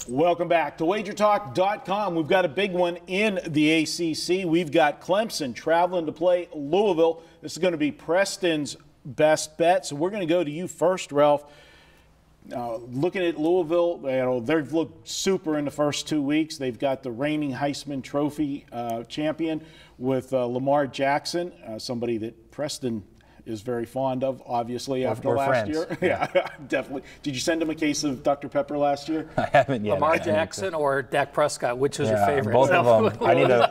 Welcome back to WagerTalk.com. We've got a big one in the ACC. We've got Clemson traveling to play Louisville. This is going to be Preston's best bet. So we're going to go to you first, Ralph. Looking at Louisville, they've looked super in the first 2 weeks. They've got the reigning Heisman Trophy champion with Lamar Jackson, somebody that Preston is very fond of, obviously, after last year. Yeah, definitely. Did you send him a case of Dr. Pepper last year? I haven't yet. Lamar Jackson or Dak Prescott, which is your favorite? Both of them. I need to.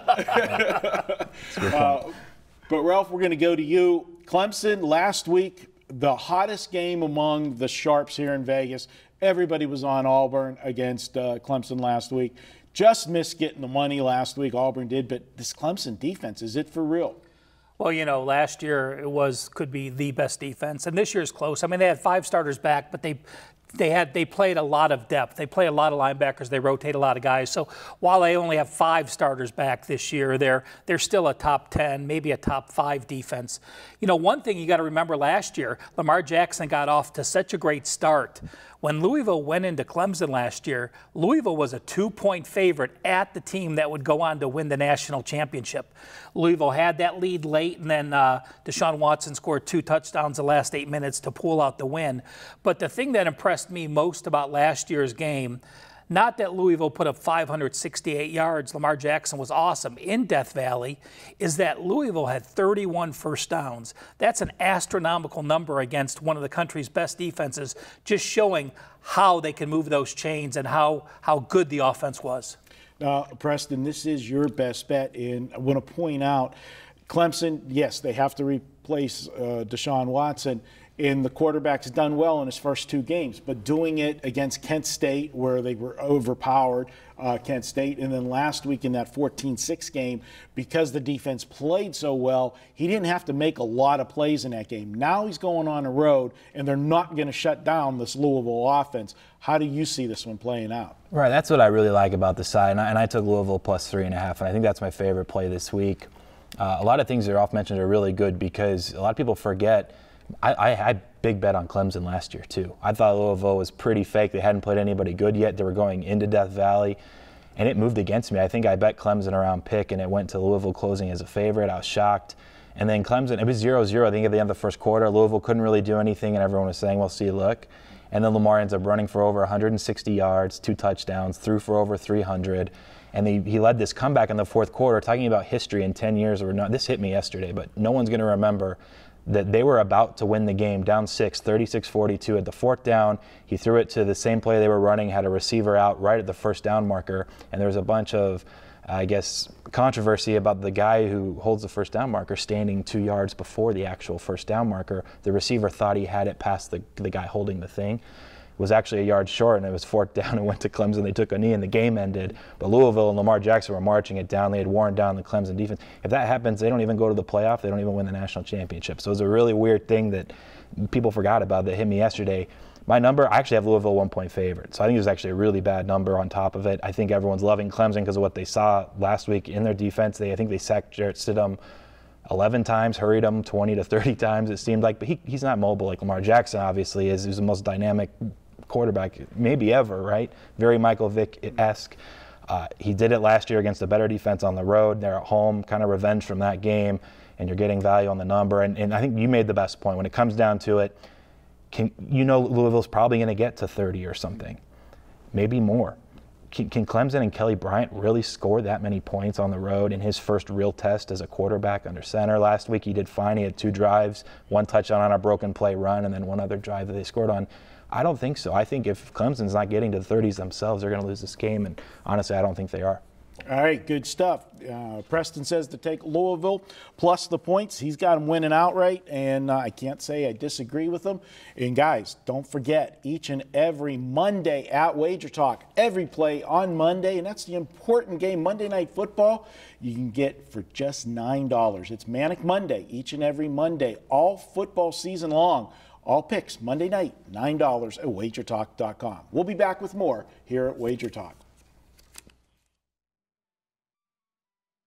But, Ralph, we're going to go to you. Clemson last week, the hottest game among the sharps here in Vegas. Everybody was on Auburn against Clemson last week. Just missed getting the money last week. Auburn did, but this Clemson defense, is it for real? Well, you know, last year it could be the best defense, and this year's close. I mean, they had 5 starters back, but they played a lot of depth. They play a lot of linebackers. They rotate a lot of guys. So while they only have 5 starters back this year, they're still a top 10, maybe a top 5 defense. You know, one thing you got to remember last year, Lamar Jackson got off to such a great start. When Louisville went into Clemson last year, Louisville was a 2-point favorite at the team that would go on to win the national championship. Louisville had that lead late, and then Deshaun Watson scored 2 touchdowns the last 8 minutes to pull out the win. But the thing that impressed me most about last year's game, not that Louisville put up 568 yards, Lamar Jackson was awesome in Death Valley, is that Louisville had 31 first downs. That's an astronomical number against one of the country's best defenses, just showing how they can move those chains and how good the offense was. Preston, this is your best bet, and I want to point out, Clemson, yes, they have to replace Deshaun Watson, and the quarterback's done well in his first 2 games, but doing it against Kent State, where they were overpowered, Kent State, and then last week in that 14-6 game, because the defense played so well, he didn't have to make a lot of plays in that game. Now he's going on the road, and they're not going to shut down this Louisville offense. How do you see this one playing out? Right, that's what I really like about the side, and I took Louisville plus 3.5, and I think that's my favorite play this week. A lot of things that Ralph mentioned are really good because a lot of people forget. I had big bet on Clemson last year, too. I thought Louisville was pretty fake. They hadn't played anybody good yet. They were going into Death Valley, and it moved against me. I think I bet Clemson around pick, and it went to Louisville closing as a favorite. I was shocked. And then Clemson, it was 0-0, I think, at the end of the first quarter. Louisville couldn't really do anything, and everyone was saying, well, see, look. And then Lamar ends up running for over 160 yards, 2 touchdowns, threw for over 300. And he led this comeback in the fourth quarter, talking about history in 10 years. This hit me yesterday, but no one's going to remember that they were about to win the game, down 6, 36-42 at the 4th down. He threw it to the same play they were running, had a receiver out right at the first down marker, and there was a bunch of, I guess, controversy about the guy who holds the first down marker standing 2 yards before the actual first down marker. The receiver thought he had it past the guy holding the thing. It was actually a yard short, and it was 4th down and went to Clemson. They took a knee, and the game ended. But Louisville and Lamar Jackson were marching it down. They had worn down the Clemson defense. If that happens, they don't even go to the playoff. They don't even win the national championship. So it was a really weird thing that people forgot about that hit me yesterday. My number, I actually have Louisville 1-point favorite. So I think it was actually a really bad number on top of it. I think everyone's loving Clemson because of what they saw last week in their defense. I think they sacked Jarrett Stidham 11 times, hurried him 20 to 30 times, it seemed like. But he's not mobile like Lamar Jackson, obviously, is. He's the most dynamic quarterback maybe ever, right? Very Michael Vick-esque. He did it last year against a better defense on the road. They're at home, kind of revenge from that game, and you're getting value on the number. And I think you made the best point. When it comes down to it, Louisville's probably going to get to 30 or something, maybe more. Can Clemson and Kelly Bryant really score that many points on the road in his first real test as a quarterback under center? Last week he did fine. He had 2 drives, 1 touchdown on a broken play run, and then 1 other drive that they scored on. I don't think so. I think if Clemson's not getting to the 30s themselves, they're going to lose this game, and honestly, I don't think they are. All right, good stuff. Preston says to take Louisville plus the points. He's got them winning outright, and I can't say I disagree with him. And, guys, don't forget, each and every Monday at Wager Talk, every play on Monday, and that's the important game, Monday Night Football, you can get for just $9. It's Manic Monday, each and every Monday, all football season long. All picks Monday night, $9 at WagerTalk.com. We'll be back with more here at Wager Talk.